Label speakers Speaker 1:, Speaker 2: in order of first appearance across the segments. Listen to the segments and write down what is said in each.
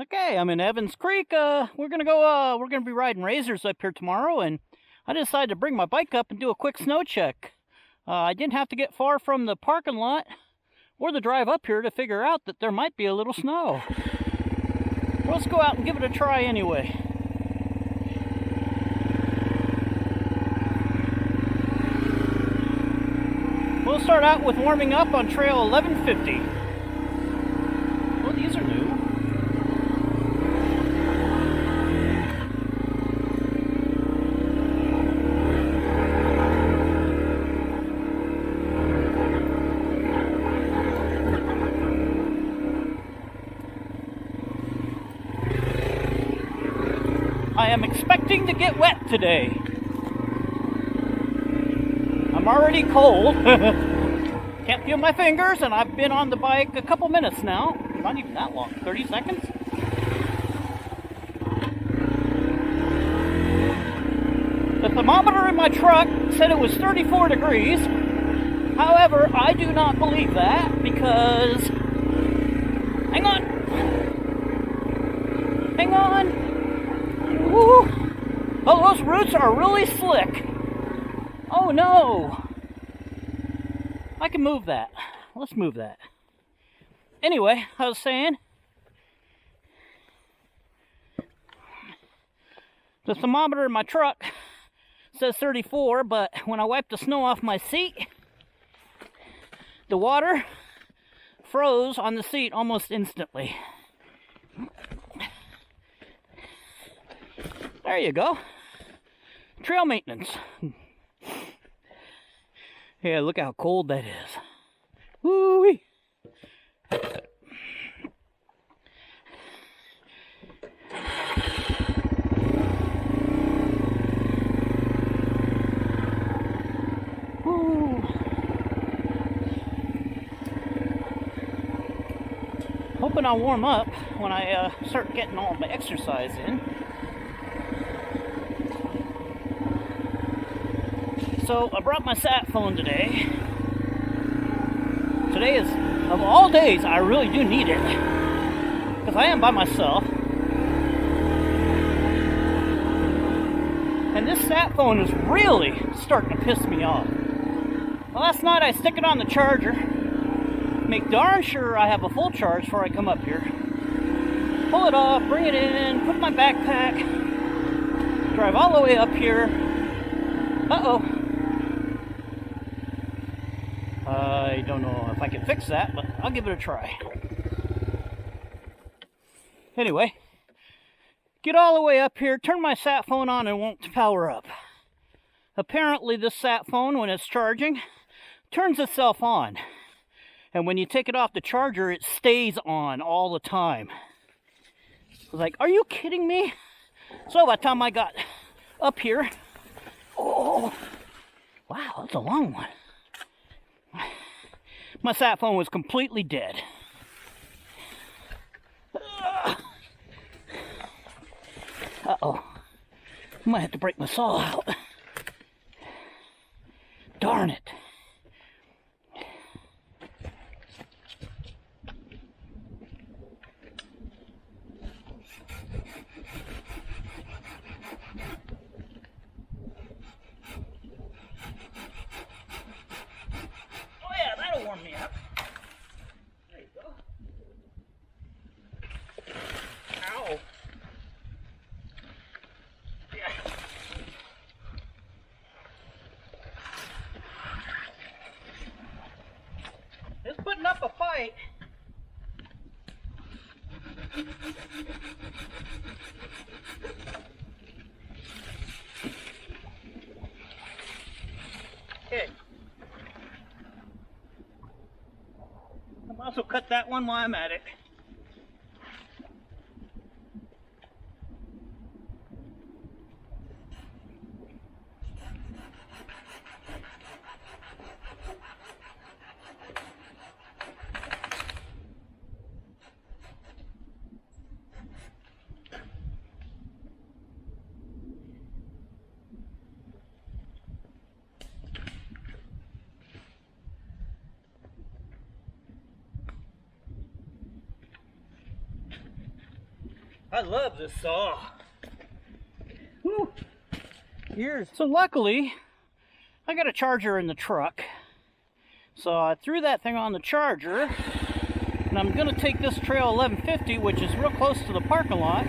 Speaker 1: Okay, I'm in Evans Creek. We're gonna be riding razors up here tomorrow, and I decided to bring my bike up and do a quick snow check. I didn't have to get far from the parking lot or the drive up here to figure out that there might be a little snow. Well, let's go out and give it a try anyway. We'll start out with warming up on trail 1150. Well, these are new. I am expecting to get wet today. I'm already cold. Can't feel my fingers, and I've been on the bike a couple minutes now. Not even that long, 30 seconds. The thermometer in my truck said it was 34 degrees. However, I do not believe that because... Hang on. Hang on. Woo. Oh, those roots are really slick. Oh no. I can move that. Let's move that. Anyway, I was saying, the thermometer in my truck says 34, but when I wiped the snow off my seat, the water froze on the seat almost instantly. There you go. Trail maintenance. Yeah, look how cold that is. Woo-wee. Woo. Hoping I'll warm up when I start getting all my exercise in. So I brought my SAT phone today. Today is, of all days, I really do need it. Because I am by myself. And this SAT phone is really starting to piss me off. Last night I stick it on the charger. Make darn sure I have a full charge before I come up here. Pull it off, bring it in, put my backpack. Drive all the way up here. Uh-oh. I don't know if I can fix that, but I'll give it a try. Anyway, get all the way up here, turn my SAT phone on, and it won't power up. Apparently this SAT phone, when it's charging, turns itself on. And when you take it off the charger, it stays on all the time. I was like, are you kidding me? So by the time I got up here, oh, wow, that's a long one. My SAT phone was completely dead. Uh-oh. I might have to break my saw out. Darn it. Warm me up. There you go. Ow. Yeah. It's putting up a fight. Okay. I might also cut that one while I'm at it. I love this saw. Woo. Years. So luckily, I got a charger in the truck. So I threw that thing on the charger, and I'm gonna take this trail 1150, which is real close to the parking lot,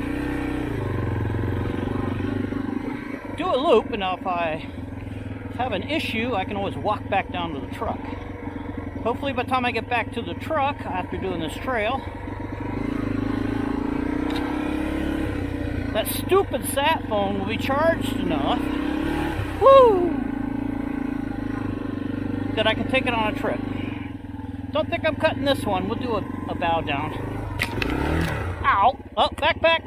Speaker 1: do a loop, and now if I have an issue, I can always walk back down to the truck. Hopefully by the time I get back to the truck after doing this trail, that stupid sat phone will be charged enough, woo, that I can take it on a trip. Don't think I'm cutting this one. We'll do a bow down. Ow! Oh, backpack!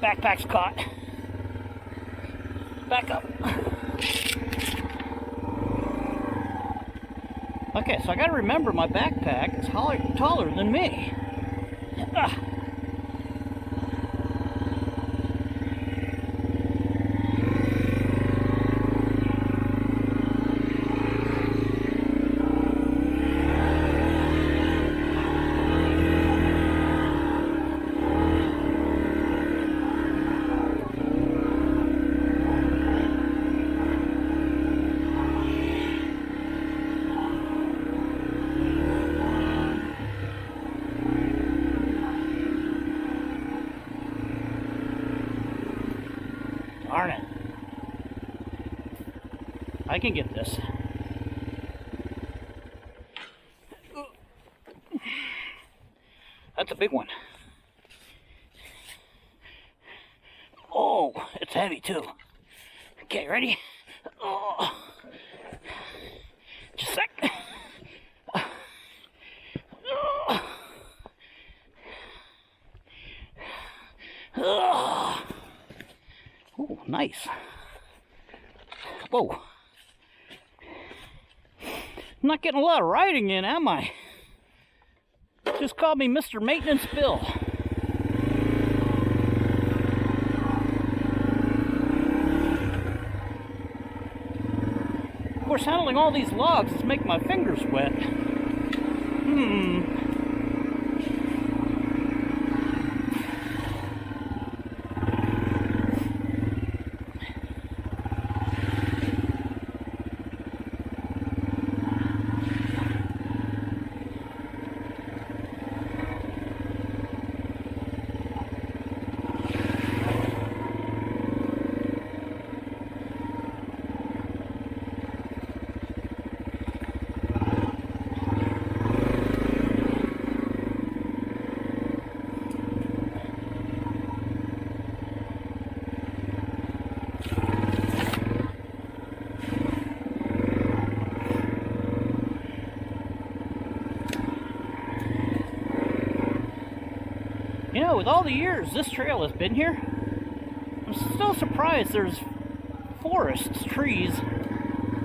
Speaker 1: Backpack's caught. Back up. Okay, so I gotta remember my backpack is taller than me. Ah. Darn it. I can get this. That's a big one. Oh, it's heavy too. Okay, ready? Oh. Just a sec. Oh, nice. Whoa. I'm not getting a lot of riding in, am I? Just called me Mr. Maintenance Bill. Of course, handling all these logs is making my fingers wet. You know, with all the years this trail has been here, I'm still surprised there's forests, trees,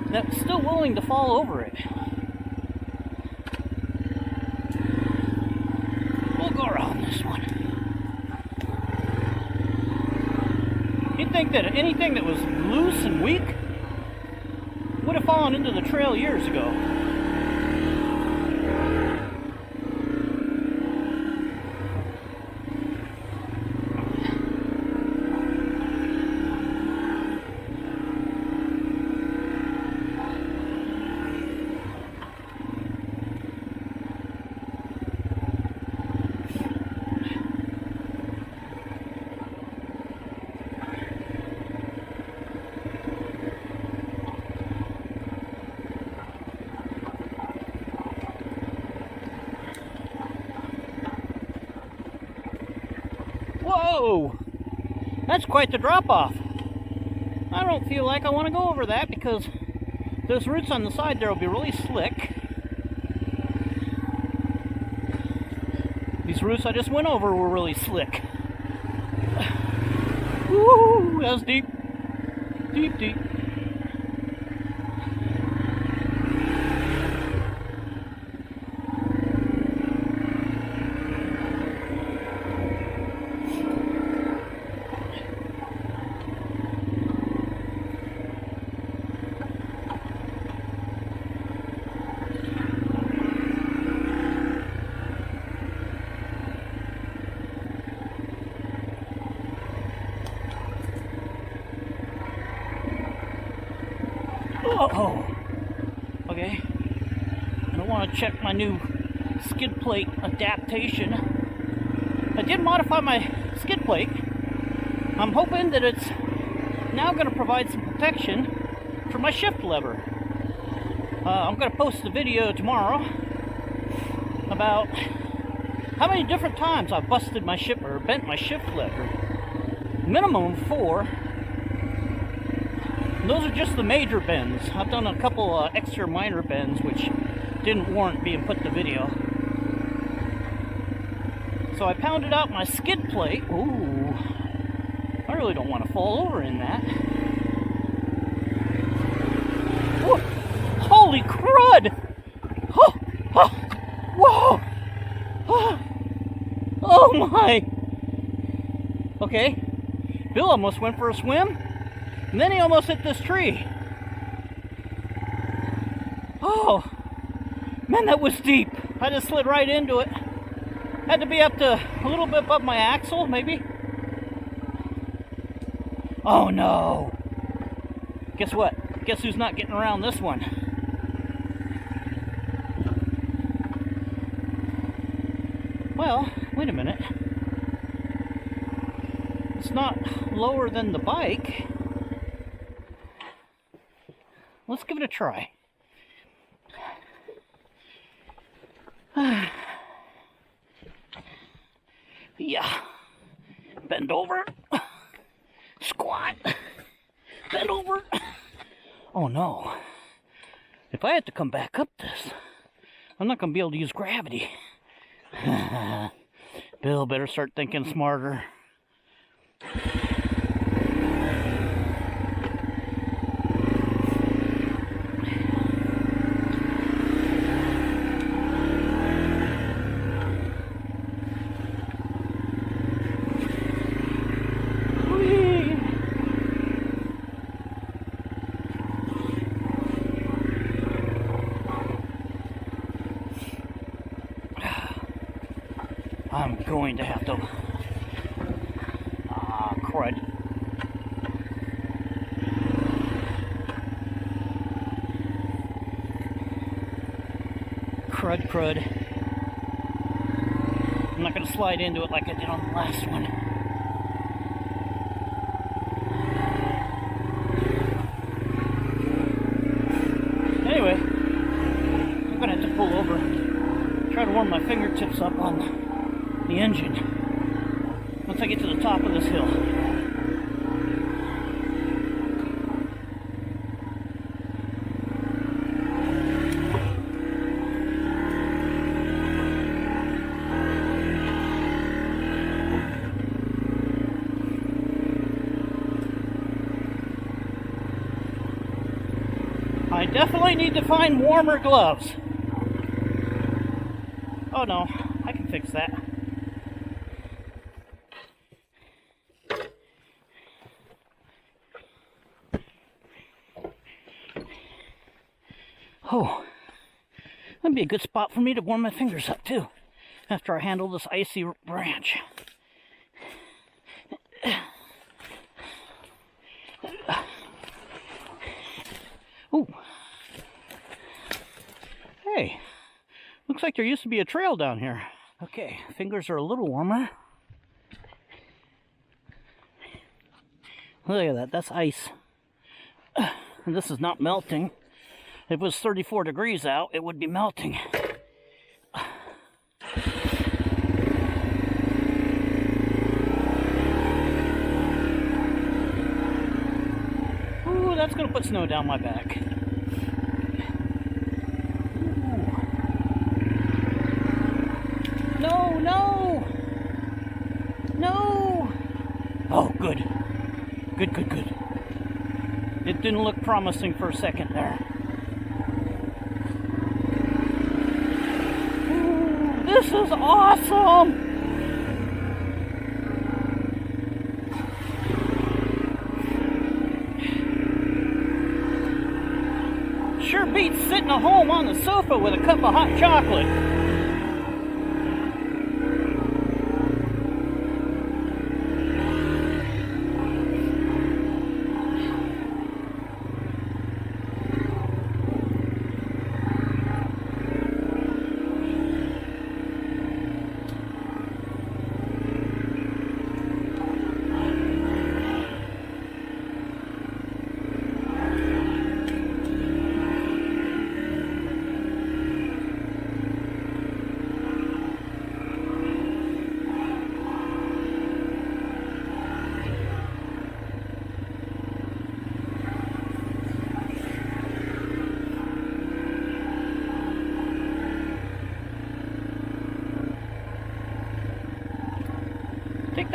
Speaker 1: that's still willing to fall over it. We'll go around this one. You'd think that anything that was loose and weak would have fallen into the trail years ago. Whoa! That's quite the drop-off. I don't feel like I want to go over that because those roots on the side there will be really slick. These roots I just went over were really slick. Woo! That was deep. Deep, deep. Oh, okay. I want to check my new skid plate adaptation. I did modify my skid plate. I'm hoping that it's now going to provide some protection for my shift lever. I'm going to post a video tomorrow about how many different times I've busted my shift or bent my shift lever. Minimum 4. And those are just the major bends. I've done a couple extra minor bends which didn't warrant being put to video. So I pounded out my skid plate. Ooh, I really don't want to fall over in that. Ooh, holy crud! Oh, oh, whoa! Oh my! Okay, Bill almost went for a swim, and then he almost hit this tree. Oh, man, that was deep. I just slid right into it. Had to be up to a little bit above my axle, maybe. Oh no! Guess what? Guess who's not getting around this one? Well, wait a minute. It's not lower than the bike. Let's give it a try. Yeah. Bend over. Squat. Bend over. Oh no. If I had to come back up this, I'm not going to be able to use gravity. Bill better start thinking smarter. I'm going to have to... crud. Crud. I'm not going to slide into it like I did on the last one. Anyway, I'm going to have to pull over. Try to warm my fingertips up on the engine once I get to the top of this hill. I definitely need to find warmer gloves. Oh no, I can fix that. Oh, that'd be a good spot for me to warm my fingers up too, after I handle this icy branch. Ooh. Hey, looks like there used to be a trail down here. Okay, fingers are a little warmer. Look at that, that's ice. And this is not melting. If it was 34 degrees out, it would be melting. Ooh, that's gonna put snow down my back. Ooh. No! Oh, good. Good. It didn't look promising for a second there. This is awesome! Sure beats sitting at home on the sofa with a cup of hot chocolate.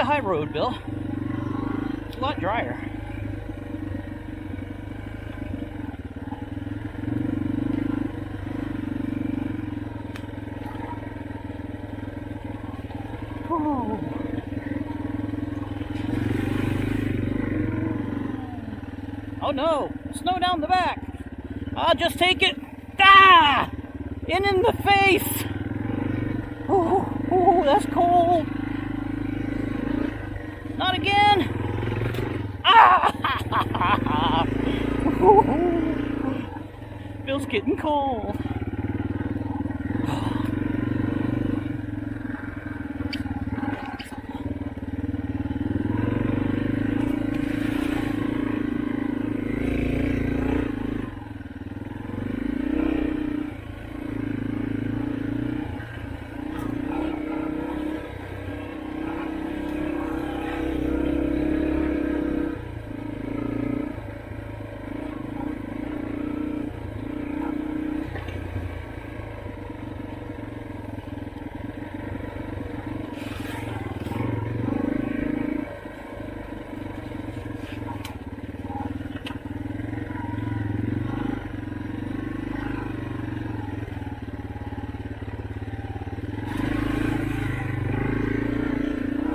Speaker 1: high road, Bill. It's a lot drier. Whoa. Oh no, snow down the back. I'll just take it. Ah! In the face. Oh, that's cold. Not again. Ah! Feels getting cold.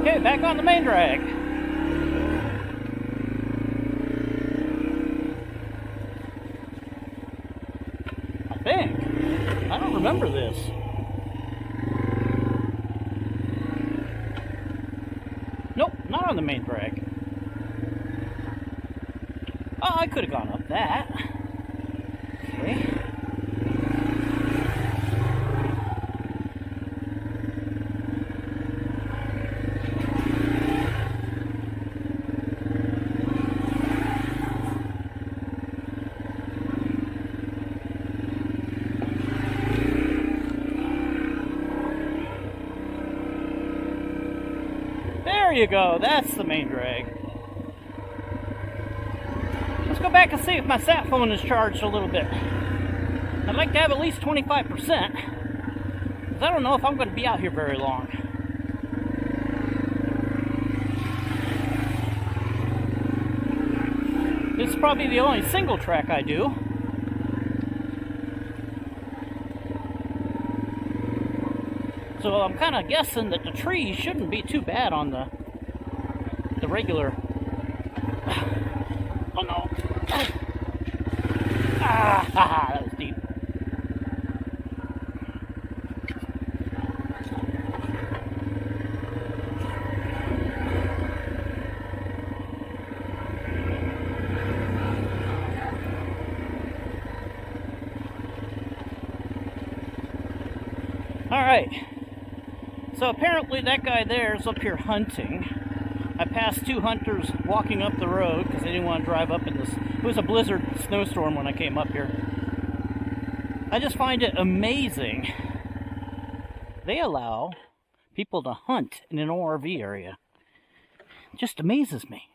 Speaker 1: Okay, back on the main drag. I think. I don't remember this. Nope, not on the main drag. Oh, I could have gone up that. Okay. There you go, that's the main drag. Let's go back and see if my sat phone is charged a little bit. I'd like to have at least 25%, because I don't know if I'm going to be out here very long. This is probably the only single track I do. So I'm kind of guessing that the trees shouldn't be too bad on the regular. Oh no! Ah, that was deep. All right. So apparently that guy there is up here hunting. I passed two hunters walking up the road because they didn't want to drive up in this. It was a blizzard snowstorm when I came up here. I just find it amazing. They allow people to hunt in an ORV area. It just amazes me.